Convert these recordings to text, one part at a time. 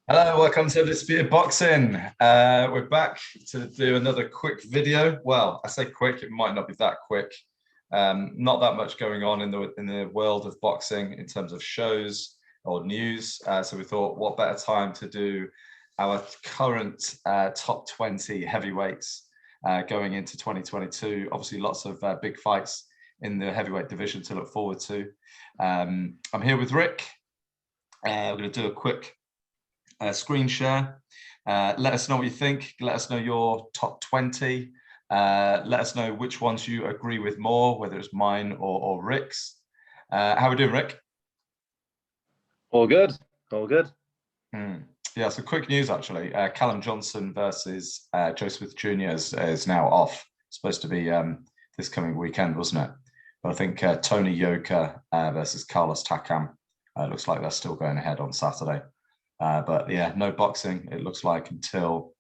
Hello, welcome to Disputed Boxing. We're back to do another quick video. Well, I say quick, it might not be that quick. Not that much going on in the world of boxing in terms of shows or news. So we thought, what better time to do our current top 20 heavyweights going into 2022. Obviously, lots of big fights in the heavyweight division to look forward to. I'm here with Rick. We're going to do a quick screen share. Let us know what you think. Let us know your top 20. Let us know which ones you agree with more, whether it's mine or Rick's. How are we doing, Rick? All good. All good. Yeah, so quick news, actually. Callum Johnson versus Joe Smith Jr. is now off. Supposed to be this coming weekend, wasn't it? But I think Tony Yoka versus Carlos Takam looks like they're still going ahead on Saturday. But yeah, no boxing, it looks like, until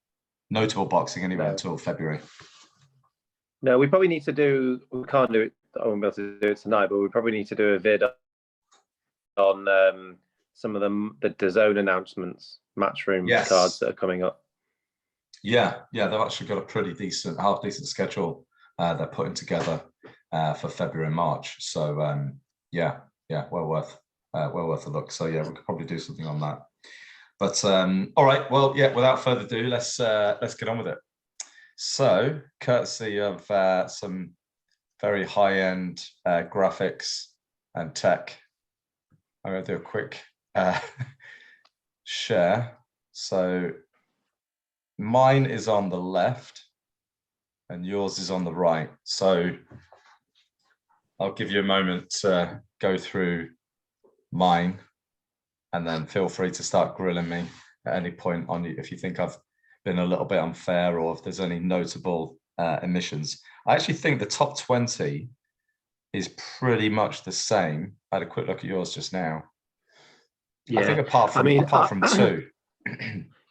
notable boxing anyway, until February. No, we probably need to do, we can't do it, I won't be able to do it tonight, but we probably need to do a vid on some of the DAZN announcements, matchroom cards that are coming up. Yeah, they've actually got a pretty decent, half decent schedule they're putting together for February and March. So yeah, well worth a look. So yeah, we could probably do something on that. But all right, well, yeah, without further ado, let's get on with it. So, courtesy of some very high-end graphics and tech, I'm going to do a quick share. So, mine is on the left and yours is on the right. So, I'll give you a moment to go through mine, and then feel free to start grilling me at any point on if you think I've been a little bit unfair or if there's any notable omissions. I actually think the top 20 is pretty much the same. I had a quick look at yours just now. Yeah. I think apart from two.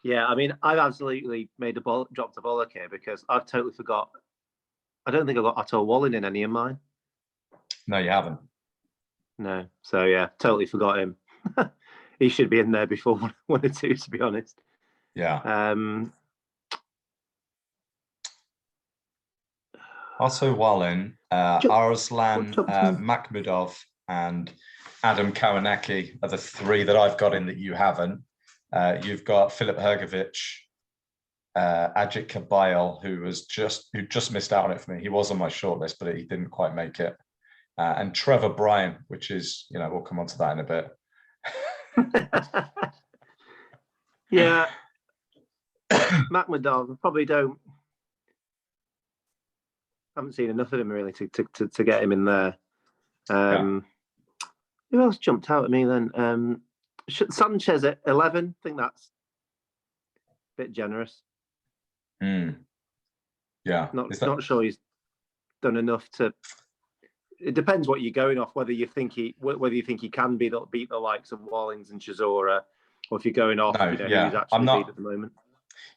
Yeah, I mean, I've absolutely dropped a bollock here because I've totally forgot. I don't think I've got Otto Wallin in any of mine. No, you haven't. No, so yeah, totally forgot him. He should be in there before one or two, to be honest. Yeah. Otto Wallin, Arslan Makhmudov, and Adam Kawanecki are the three that I've got in that you haven't. You've got Filip Hrgovic, Ajit Kabayel, who just missed out on it for me. He was on my shortlist, but he didn't quite make it. And Trevor Bryan, which is, we'll come on to that in a bit. Yeah, Makhmudov, probably haven't seen enough of him really to get him in there. Who else jumped out at me then? Sanchez at 11. I think that's a bit generous. Yeah, not sure he's done enough to. It depends what you're going off. Whether you think he can beat the likes of Wallins and Chisora, or if you're going off, who's actually beat at the moment.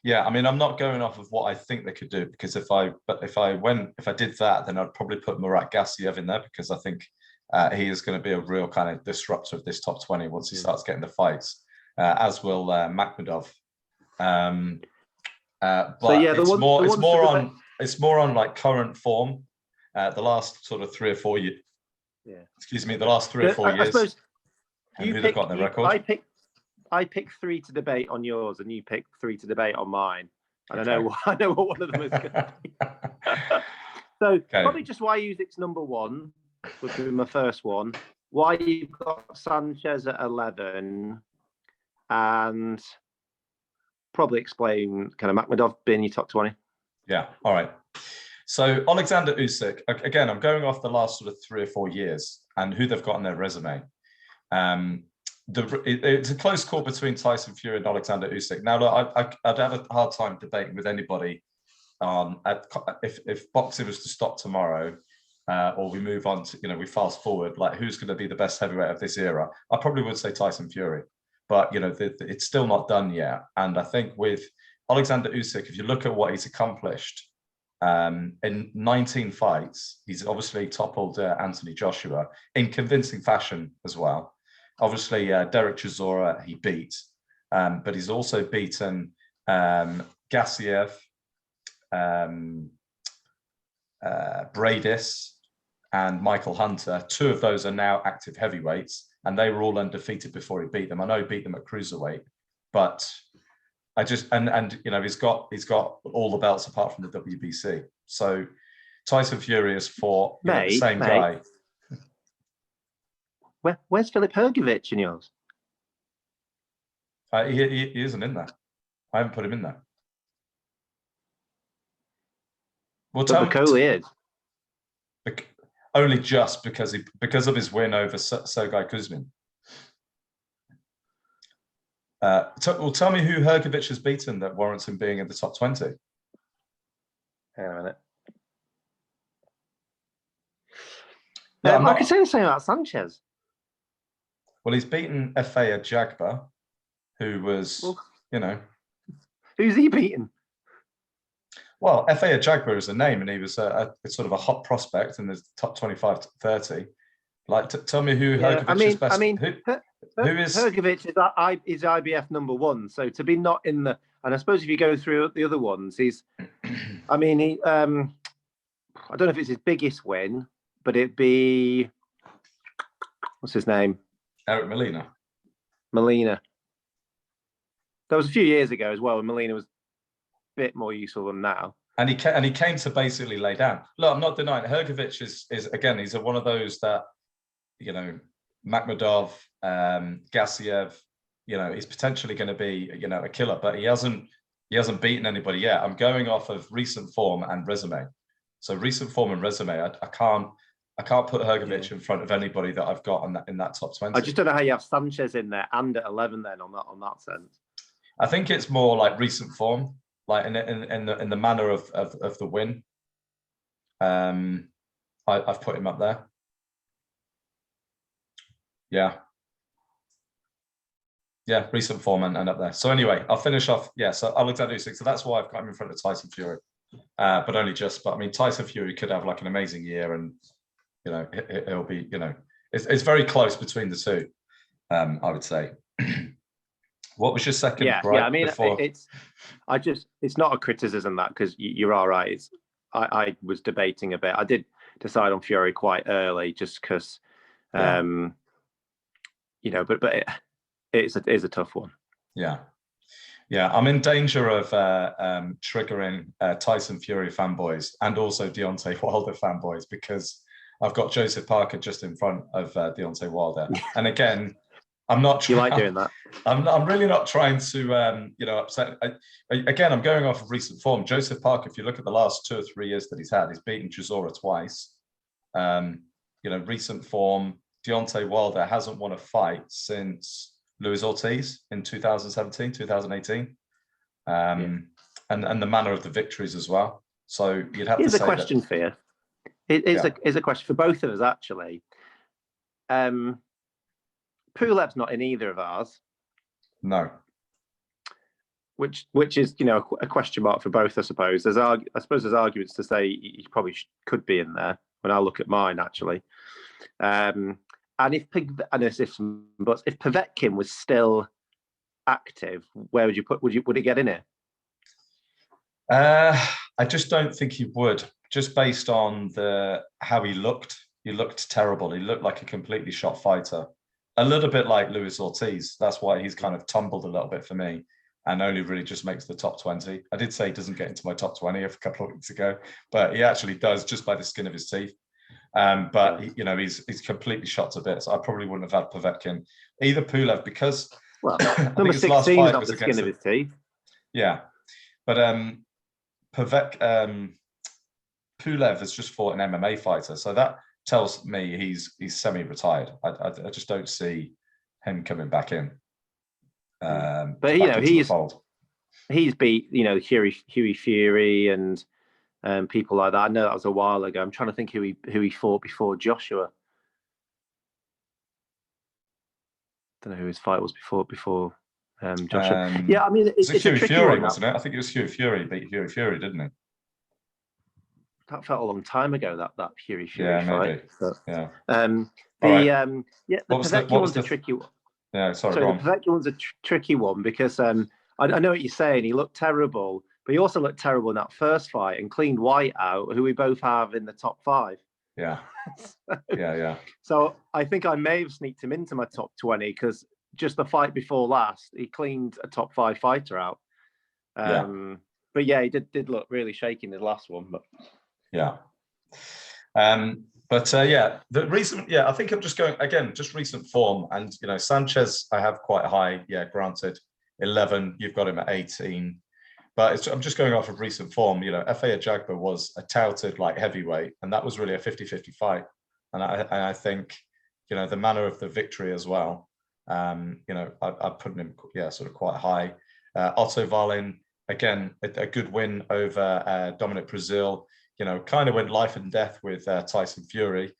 Yeah, I mean, I'm not going off of what I think they could do, because if I did that, then I'd probably put Murat Gassiev in there, because I think he is going to be a real kind of disruptor of this top 20 once he starts getting the fights, as will Makhmudov. But so yeah, it's more on like current form. The last sort of 3 or 4 years. Yeah. Excuse me, the last 3 or 4 years. I suppose who they've got in the record. I picked 3 to debate on yours, and you picked 3 to debate on mine. And okay. I know what one of them is going to be. So probably just why Usyk's number 1 would be my first one. Why you've got Sanchez at 11, and probably explain kind of Makhmudov being your top 20. Yeah. All right. So Alexander Usyk, again, I'm going off the last sort of 3 or 4 years and who they've got on their resume. It's a close call between Tyson Fury and Alexander Usyk. Now, look, I'd have a hard time debating with anybody if boxing was to stop tomorrow, or we move on to, we fast forward, like who's going to be the best heavyweight of this era? I probably would say Tyson Fury, but it's still not done yet. And I think with Alexander Usyk, if you look at what he's accomplished, in 19 fights, he's obviously toppled Anthony Joshua in convincing fashion as well. Obviously, Derek Chisora he beat, but he's also beaten Gassiev, Bradis, and Michael Hunter. 2 of those are now active heavyweights, and they were all undefeated before he beat them. I know he beat them at cruiserweight, but I just and you know he's got all the belts apart from the WBC. So Tyson Fury has fought the same guy. Where's Filip Hrgović in yours? He isn't in there. I haven't put him in there. Well, but Bakole is. Only just because of his win over Sergei Kuzmin. Tell me who Hrgović has beaten that warrants him being in the top 20. Hang on a minute. No, I could say the same about Sanchez. Well, he's beaten Efe Ajagba, who was, Who's he beaten? Well, Efe Ajagba is a name, and he was a sort of a hot prospect in the top 25 to 30. Like, tell me who Hrgović is best. Who is Hrgović is IBF #1. So to be not in the, and I suppose if you go through the other ones, he's, I mean, I don't know if it's his biggest win, but it'd be, what's his name? Eric Molina. That was a few years ago as well, and Molina was a bit more useful than now. And he came to basically lay down. Look, I'm not denying Hrgović is again, he's one of those that, Makhmudov, Gassiev, he's potentially going to be, a killer, but he hasn't beaten anybody yet. I'm going off of recent form and resume. So recent form and resume, I can't put Hrgović in front of anybody that I've got in that top 20. I just don't know how you have Sanchez in there and at 11 then on that sense. I think it's more like recent form, like in the manner of the win. I've put him up there. Yeah, recent form and up there. So anyway, I'll finish off. Yeah, so Alexander Usyk. So that's why I've got him in front of Tyson Fury, but only just. But I mean, Tyson Fury could have like an amazing year, and it'll be it's very close between the two. I would say. What was your second? Yeah, I mean, it's not a criticism that, because you're all right. I was debating a bit. I did decide on Fury quite early, just because, but it's a tough one. Yeah. I'm in danger of triggering Tyson Fury fanboys and also Deontay Wilder fanboys, because I've got Joseph Parker just in front of Deontay Wilder, and again. I'm not. You like doing that? I'm really not trying to, upset. Again, I'm going off of recent form. Joseph Parker, if you look at the last 2 or 3 years that he's had, he's beaten Chisora twice. Recent form. Deontay Wilder hasn't won a fight since Luis Ortiz in 2017, 2018, and the manner of the victories as well. So you'd have to say. Here's a question for you. It is a question for both of us, actually. Pulev's not in either of ours. No. Which is, a question mark for both, I suppose. There's arguments to say he probably could be in there when I look at mine, actually. And if Povetkin was still active, where would you put? Would it get in here? I just don't think he would. Just based on how he looked. He looked terrible. He looked like a completely shot fighter. A little bit like Luis Ortiz. That's why he's kind of tumbled a little bit for me and only really just makes the top 20. I did say he doesn't get into my top 20 a couple of weeks ago, but he actually does just by the skin of his teeth. But he's completely shot to bits. I probably wouldn't have had Povetkin, either Pulev, because number 16 is not the skin of his teeth. Yeah, but Pulev has just fought an MMA fighter, so that tells me he's semi-retired. I just don't see him coming back in. But he's beat Huey Fury and people like that. I know that was a while ago. I'm trying to think who he fought before Joshua. Don't know who his fight was before Joshua. I mean, it's Huey Fury, wasn't it? I think it was Huey Fury beat Huey Fury, didn't he? That felt a long time ago. That Fury fight. Maybe. But, yeah. The Povetkin one's a tricky one. Yeah, sorry, So go the on. Povetkin one's a tricky one because I know what you're saying. He looked terrible, but he also looked terrible in that first fight and cleaned White out, who we both have in the top 5. Yeah, so, yeah. So I think I may have sneaked him into my top 20 because just the fight before last, he cleaned a top 5 fighter out. But yeah, he did look really shaky in his last one. But yeah. The recent, I think I'm just going again, just recent form, and Sanchez I have quite high. Yeah, granted, 11. You've got him at 18, but I'm just going off of recent form. Fa Ajagba was a touted like heavyweight, and that was really a 50-50 fight. And I think the manner of the victory as well. I put him sort of quite high. Otto Wallin, again, a good win over Dominic Brazil. Kind of went life and death with Tyson Fury.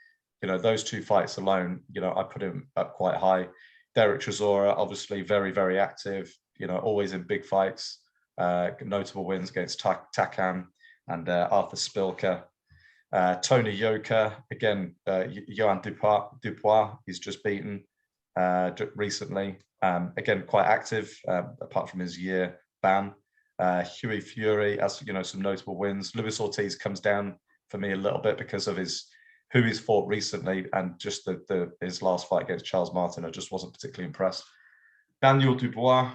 Those 2 fights alone, I put him up quite high. Derek Chisora, obviously very, very active, always in big fights. Notable wins against Takam and Arthur Spilker. Tony Yoka, again, Johan Dupois, he's just beaten recently. Again, quite active, apart from his year ban. Huey Fury has some notable wins. Luis Ortiz comes down for me a little bit because of who he's fought recently, and just his last fight against Charles Martin. I just wasn't particularly impressed. Daniel Dubois,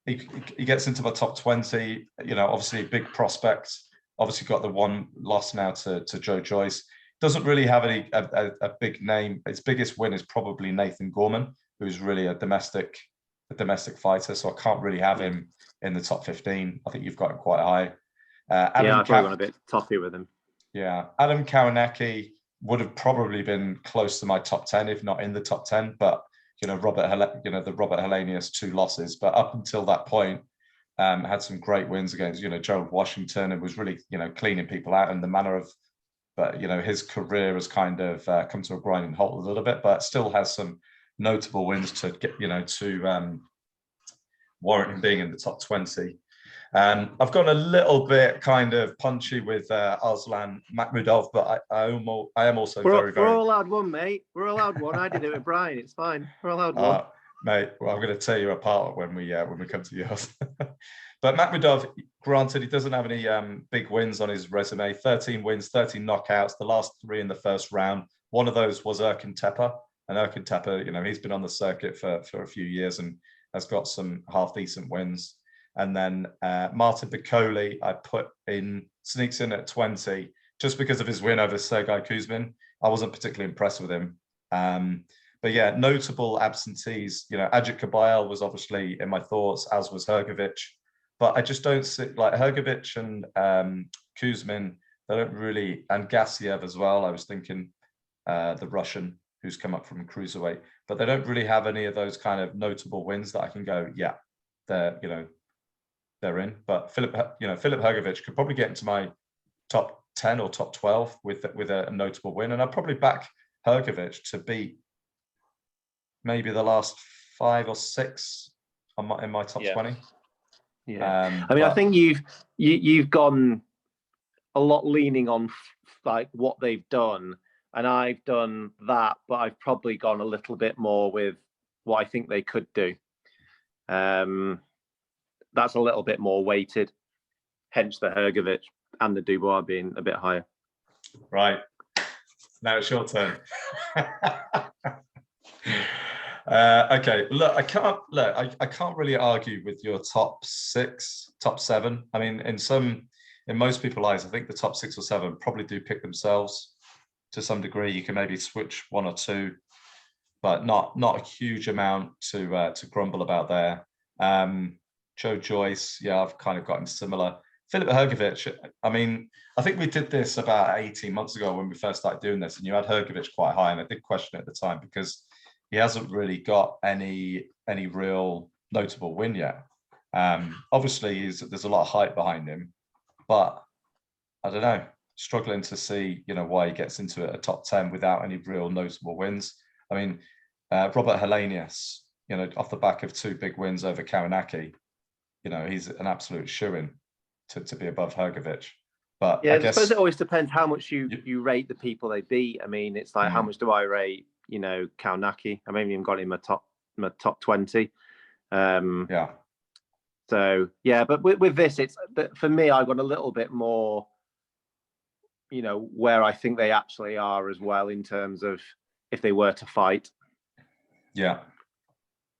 he gets into my top 20. Obviously a big prospect. Obviously got the one loss now to Joe Joyce. Doesn't really have a big name. His biggest win is probably Nathan Gorman, who's really a domestic fighter. So I can't really have him in the top 15. I think you've got him quite high. I've probably gone a bit toppy with him. Yeah, Adam Kawanecki would have probably been close to my top 10, if not in the top 10. But the Robert Helenius 2 losses. But up until that point, had some great wins against Gerald Washington, and was really cleaning people out. And the manner of, but his career has kind of come to a grinding halt a little bit, but still has some notable wins to get to warrant him being in the top 20. I've gone a little bit kind of punchy with Arslan Makhmudov, but I am also very. We're all allowed one, mate. We're allowed one. I did it with Brian. It's fine. We're allowed one. Mate, well, I'm going to tear you apart when we come to yours. But Makhmudov, granted, he doesn't have any big wins on his resume. 13 wins, 13 knockouts. The last 3 in the first round. One of those was Erkan Tepe, and Erkan Tepe, he's been on the circuit for a few years and has got some half decent wins. And then Martin Bicoli, I put in, sneaks in at 20 just because of his win over Sergei Kuzmin. I wasn't particularly impressed with him. But yeah, notable absentees. Ajit Kabayel was obviously in my thoughts, as was Hrgovic. But I just don't see, like, Hrgovic and Kuzmin, they don't really, and Gassiev as well. I was thinking the Russian who's come up from cruiserweight, but they don't really have any of those kind of notable wins that I can go, yeah, they're in. But Filip Hrgovic could probably get into my top 10 or top 12 with a notable win, and I'd probably back Hrgovic to beat maybe the last 5 or 6 in my top 20. Yeah, I think you've gone a lot leaning on like what they've done, and I've done that, but I've probably gone a little bit more with what I think they could do. That's a little bit more weighted, hence the Hrgovic and the Dubois being a bit higher. Right. Now it's your turn. Okay. Look, I can't really argue with your top 6, top 7. I mean, in most people's eyes, I think the top 6 or 7 probably do pick themselves to some degree. You can maybe switch 1 or 2, but not a huge amount to grumble about there. Joe Joyce, yeah, I've kind of gotten similar. Filip Hrgovic, I mean, I think we did this about 18 months ago when we first started doing this, and you had Hrgovic quite high, and I did question it at the time because he hasn't really got any real notable win yet. Obviously, there's a lot of hype behind him, but I don't know, struggling to see why he gets into a top 10 without any real notable wins. I mean, Robert Helenius, off the back of 2 big wins over Kawanecki, he's an absolute shoo-in to be above Hrgovic. But yeah, I suppose it always depends how much you rate the people they beat. I mean, it's like, how much do I rate, Kawanecki? I maybe even got him a top my top 20. Yeah. So yeah, but with this, it's for me, I've got a little bit more, you know, where I think they actually are as well in terms of if they were to fight. Yeah.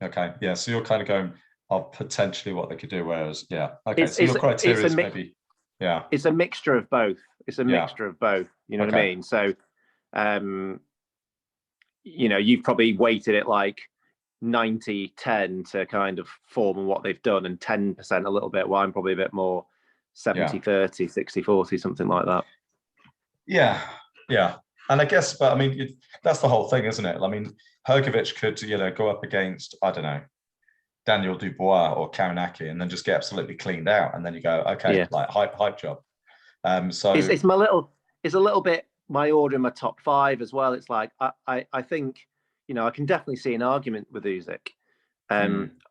Okay. Yeah. So you're kind of going of potentially what they could do, whereas okay. So your criteria is maybe it's a mixture of both. It's a mixture of both. You know what I mean? So, you know, you've probably weighted it like 90-10 to kind of form what they've done, and 10% a little bit. Well, I'm probably a bit more 70-30, 60-40, something like that. Yeah. Yeah. And I guess, but I mean, that's the whole thing, isn't it? I mean, Hrgović could, you know, go up against, I don't know, Daniel Dubois or Karanaki, and then just get absolutely cleaned out, and then you go, okay, like hype job. So it's a little bit my order in my top 5 as well. It's like I think, you know, I can definitely see an argument with Usyk.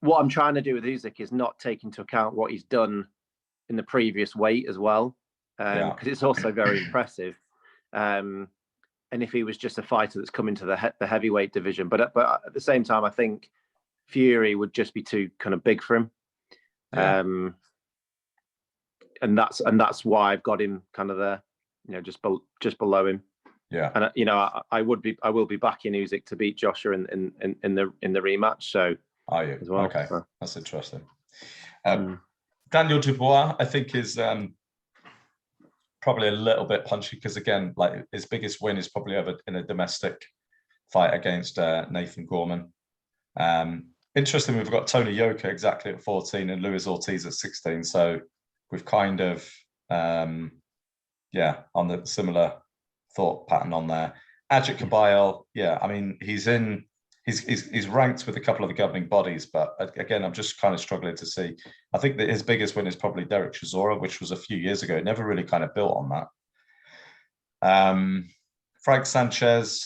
What I'm trying to do with Usyk is not take into account what he's done in the previous weight as well, because it's also very impressive. And if he was just a fighter that's come into the heavyweight division, but at the same time, I think Fury would just be too kind of big for him. And that's why I've got him kind of there, you know, just below him. Yeah. And you know, I will be backing Usyk to beat Joshua in the rematch. So are you as well? Okay, so that's interesting. Daniel Dubois, I think, is probably a little bit punchy because, again, like his biggest win is probably ever in a domestic fight against Nathan Gorman. Interesting, we've got Tony Yoka exactly at 14 and Luis Ortiz at 16. So we've kind of, on the similar thought pattern on there. Ajit Kabayel, I mean, he's ranked with a couple of the governing bodies, but again, I'm just kind of struggling to see. I think that his biggest win is probably Derek Chisora, which was a few years ago. It never really kind of built on that. Frank Sanchez,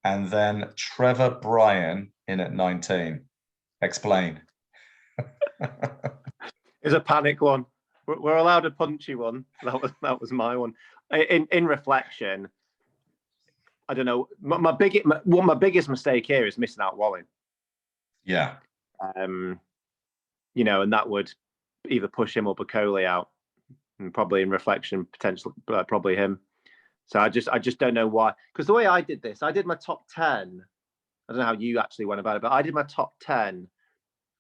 and then Trevor Bryan in at 19. Explain. It's a panic one. We're allowed a punchy one. That was my one. In reflection, I don't know. My biggest mistake here is missing out Wallin. Yeah. You know, and that would either push him or Bacoli out, and probably in reflection, potentially probably him. So I just don't know why. Because the way I did this, I did my top 10. I don't know how you actually went about it, but I did my top 10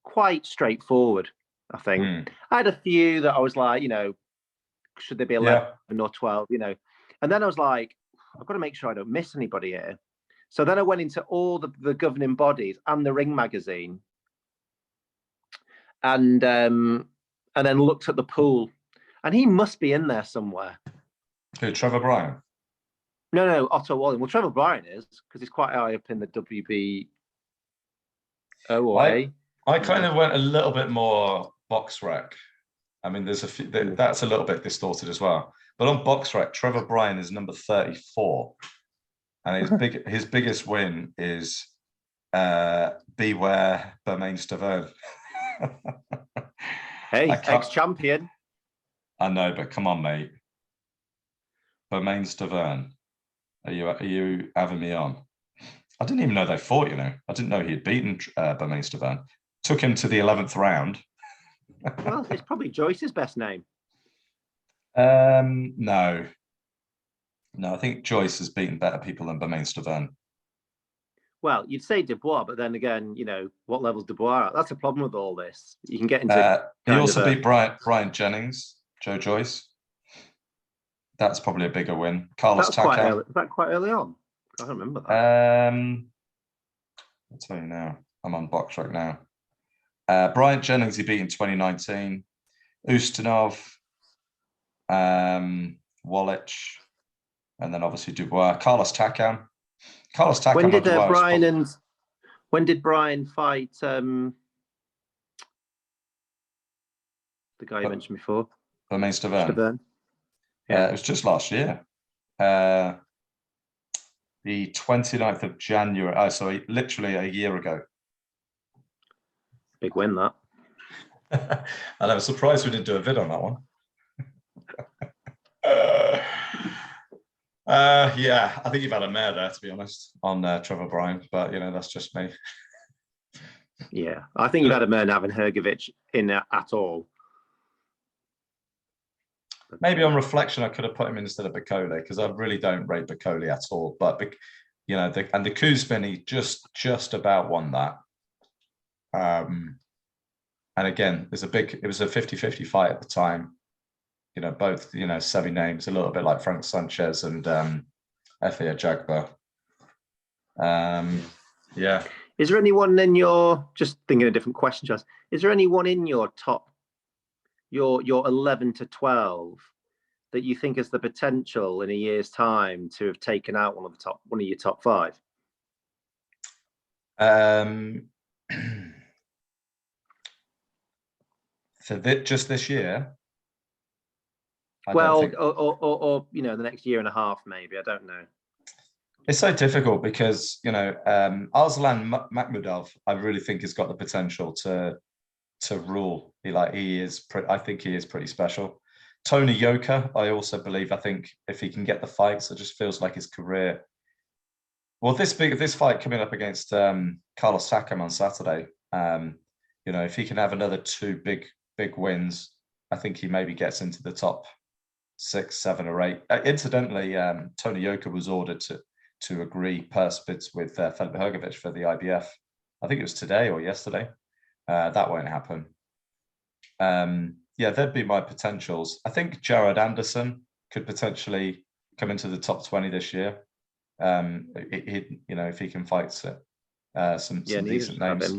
quite straightforward, I think. I had a few that I was like, you know, should there be 11 or 12, you know? And then I was like, I've got to make sure I don't miss anybody here. So then I went into all the governing bodies and the Ring magazine, and then looked at the pool, and he must be in there somewhere. Who, Trevor Bryan? No, Otto Wallin. Well, Trevor Bryan is, because he's quite high up in the WBO or A. I kind of went a little bit more box rec. I mean, there's a few, that's a little bit distorted as well. But on box rec, Trevor Bryan is number 34. And his biggest win is Beware Bermain Stavern. Hey, ex-champion. I know, but come on, mate. Bermain Stavern. Are you having me on? I didn't even know they fought, you know. I didn't know he had beaten Bermain Stavern. Took him to the 11th round. Well, it's probably Joyce's best name. No, I think Joyce has beaten better people than Bermain Stavern. Well, you'd say Dubois, but then again, you know, what level's Dubois at? That's the problem with all this. You can get into. He also beat Brian Jennings, Joe Joyce. That's probably a bigger win. Carlos Takam. Was that quite early on? I don't remember that. I'll tell you now. I'm on box right now. Brian Jennings, he beat in 2019. Ustinov, Wallach, and then obviously Dubois. Carlos Takam. When did Brian fight the guy you mentioned before? Bermain Stavern. Yeah, it was just last year. The 29th of January. Oh, sorry, literally a year ago. Big win, that. And I was surprised we didn't do a vid on that one. I think you've had a mare there, to be honest, on Trevor Bryan, but you know, that's just me. Yeah, I think you've had a Murnav and Hrgovic in at all. Maybe on reflection, I could have put him in instead of Bacoli, because I really don't rate Bacoli at all. But you know, and the Kuzmin, he just about won that. And again, it was a 50-50 fight at the time. You know, both, you know, Sevi names, a little bit like Frank Sanchez and Efe Ajagba. Yeah. Is there anyone in your, just thinking a different question, Just, is there anyone in your top, your 11 to 12 that you think has the potential in a year's time to have taken out one of your top 5? For just this year? Well, or you know, the next year and a half, maybe. I don't know. It's so difficult because, you know, Arslan Makhmudov, I really think has got the potential to rule. I think he is pretty special. Tony Yoka, I also believe. I think if he can get the fights, it just feels like his career. Well, this fight coming up against Carlos Takam on Saturday, you know, if he can have another 2 big wins, I think he maybe gets into the top 6, 7, or 8. Incidentally, Tony Yoka was ordered to agree purse bids with Filip Hrgovic for the IBF. I think it was today or yesterday. That won't happen. Yeah, there'd be my potentials. I think Jared Anderson could potentially come into the top 20 this year. You know, if he can fight some decent names.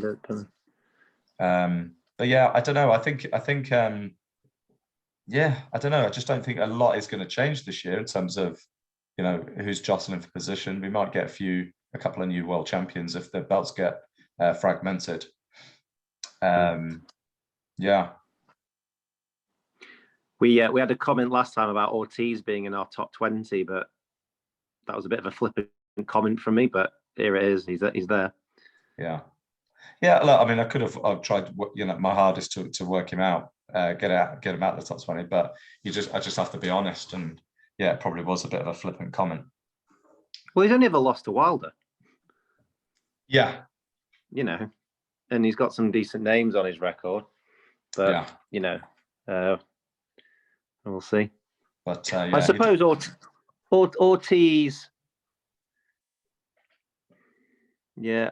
But yeah, I don't know. I think yeah, I don't know. I just don't think a lot is going to change this year in terms of, you know, who's jostling for position. We might get a couple of new world champions if the belts get fragmented. Yeah. We had a comment last time about Ortiz being in our top 20, but that was a bit of a flippant comment from me. But here it is. He's there. Yeah. Yeah. Look, I mean, I've tried, you know, my hardest to work him out, get him out of the top 20. But I just have to be honest, and yeah, it probably was a bit of a flippant comment. Well, he's only ever lost to Wilder. Yeah. You know, and he's got some decent names on his record. But yeah, you know, we'll see. But yeah, I suppose Ortiz. Yeah,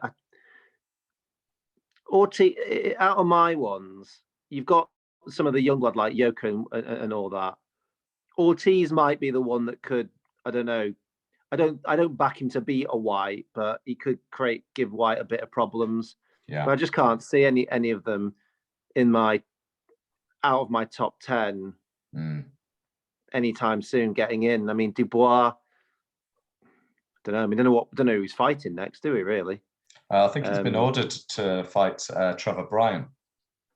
Ortiz. Out of my ones, you've got some of the young blood like Yoka and all that. Ortiz might be the one that could. I don't know. I don't back him to beat a White, but he could give White a bit of problems. Yeah. But I just can't see any of them out of my top 10 anytime soon getting in. I mean, Dubois. I don't know. I mean, don't know who he's fighting next, do we really? I think he's been ordered to fight Trevor Bryan,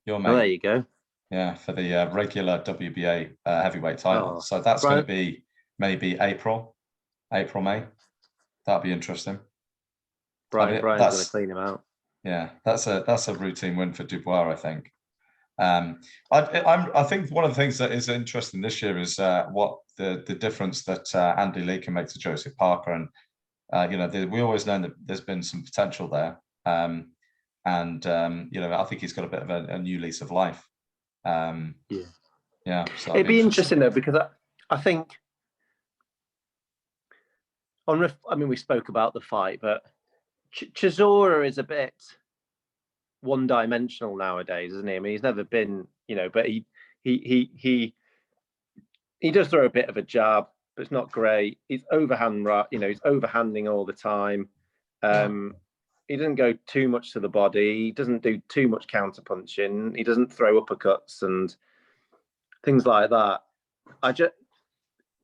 your mate. Oh, there you go. Yeah, for the regular WBA heavyweight title. So that's going to be maybe April, May. That'll be interesting. Brian's going to clean him out. Yeah, that's a routine win for Dubois, I think. I think one of the things that is interesting this year is what the difference that Andy Lee can make to Joseph Parker, and you know, we always know that there's been some potential there, and you know, I think he's got a bit of a new lease of life. Yeah. So it'd be interesting though, because I think I mean, we spoke about the fight, but Chisora is a bit one-dimensional nowadays, isn't he? I mean, he's never been, you know, but he does throw a bit of a jab, but it's not great. He's overhand, you know, he's overhanding all the time. He doesn't go too much to the body. He doesn't do too much counter punching. He doesn't throw uppercuts and things like that.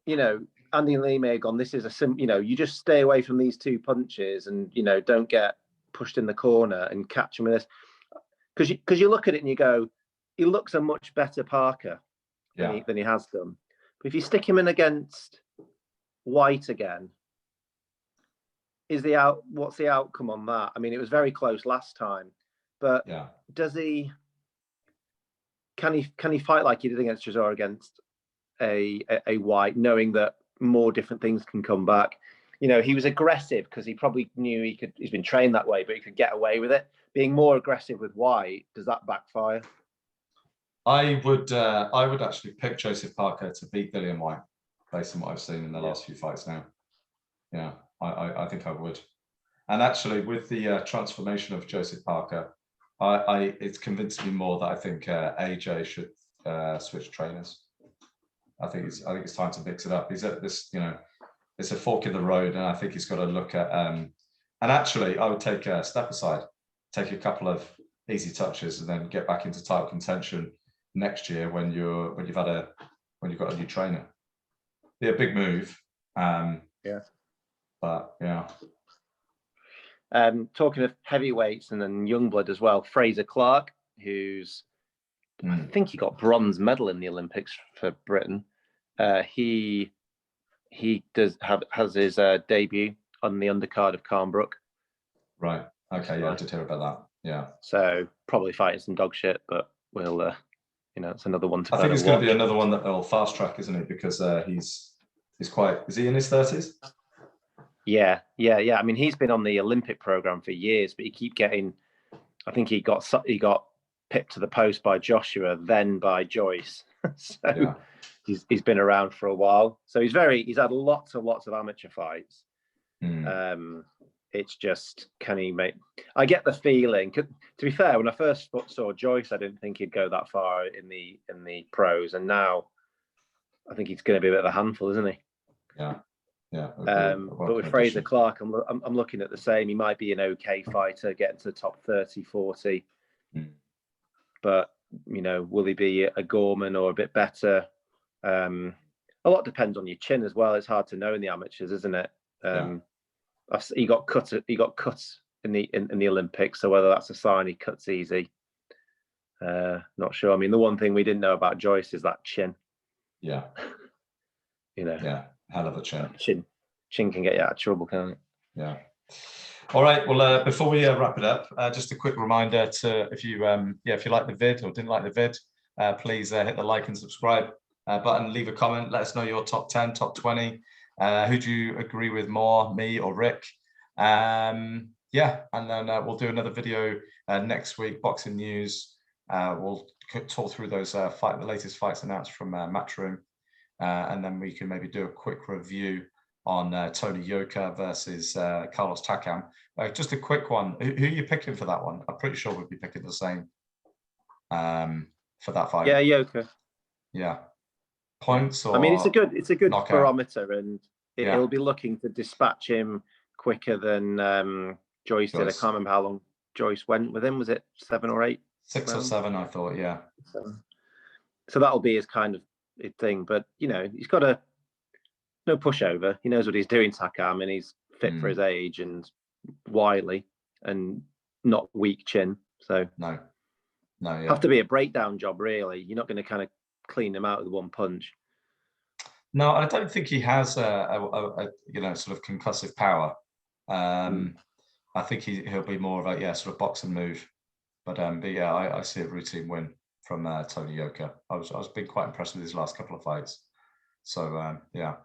You know, Andy Lee may have gone, this is you know, you just stay away from these 2 punches and, you know, don't get pushed in the corner and catch him with this. Because you look at it and you go, he looks a much better Parker than he has done. But if you stick him in against White again, what's the outcome on that? I mean, it was very close last time, but can he fight like he did against Chisora against a White, knowing that more different things can come back? he was aggressive because he probably knew he's been trained that way, but he could get away with it. Being more aggressive with White, does that backfire? I would actually pick Joseph Parker to beat Dillian White based on what I've seen in the last few fights now. Yeah, I think I would. And actually, with the transformation of Joseph Parker, it's convinced me more that I think AJ should switch trainers. I think it's time to mix it up. He's at this, it's a fork in the road, and I think he's got to look at. And actually, I would take a step aside, take a couple of easy touches, and then get back into title contention next year when you've got a new trainer. Be a big move. Yeah. But yeah. Talking of heavyweights and then Youngblood as well, Fraser Clark, who's I think he got bronze medal in the Olympics for Britain. He has his debut on the undercard of Carnbrook. Right. Okay. Yeah, I did hear about that. Yeah. So probably fighting some dog shit, but we'll it's another one to. I think it's going to be another one that they'll fast track, isn't it? Because he's quite. Is he in his 30s? Yeah. I mean, he's been on the Olympic program for years, but he keep getting. I think he got pipped to the post by Joshua, then by Joyce. So yeah. He's been around for a while. So he's had lots of amateur fights. It's just, can he make? I get the feeling. To be fair, when I first saw Joyce, I didn't think he'd go that far in the pros, and now I think he's going to be a bit of a handful, isn't he? Yeah. But with Fraser Clark, I'm looking at the same. He might be an okay fighter, getting to the top 30, 40. But will he be a Gorman or a bit better? A lot depends on your chin as well. It's hard to know in the amateurs, isn't it? He got cut in the Olympics, so whether that's a sign he cuts easy, not sure. I mean, the one thing we didn't know about Joyce is that chin. Yeah. Yeah, hell of a chin. Chin can get you out of trouble, can't it? Yeah. All right. Well, before we wrap it up, just a quick reminder to if you like the vid or didn't like the vid, please hit the like and subscribe button. Leave a comment. Let us know your top 10, top 20. Who do you agree with more, me or Rick? And then we'll do another video next week. Boxing news. We'll talk through those the latest fights announced from Matchroom, and then we can maybe do a quick review on Tony Yoka versus Carlos Takam. Just a quick one. Who are you picking for that one? I'm pretty sure we'll be picking the same for that fight. Yeah, Yoka. Yeah. Points or I mean, it's a good knockout barometer, and it'll be looking to dispatch him quicker than Joyce did. I can't remember how long Joyce went with him. Was it 7 or 8? 6 or 7, I thought. Yeah. So that'll be his kind of thing. But he's got no pushover. He knows what he's doing, Takam, and he's fit for his age and wily and not weak chin. So no, yeah. Have to be a breakdown job, really. You're not going to kind of clean him out with one punch. No, I don't think he has a sort of concussive power. I think he'll be more of a sort of boxing move. But yeah, I see a routine win from Tony Yoka. I was being quite impressed with his last couple of fights. So yeah.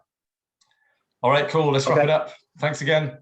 All right, cool. Let's wrap it up. Thanks again.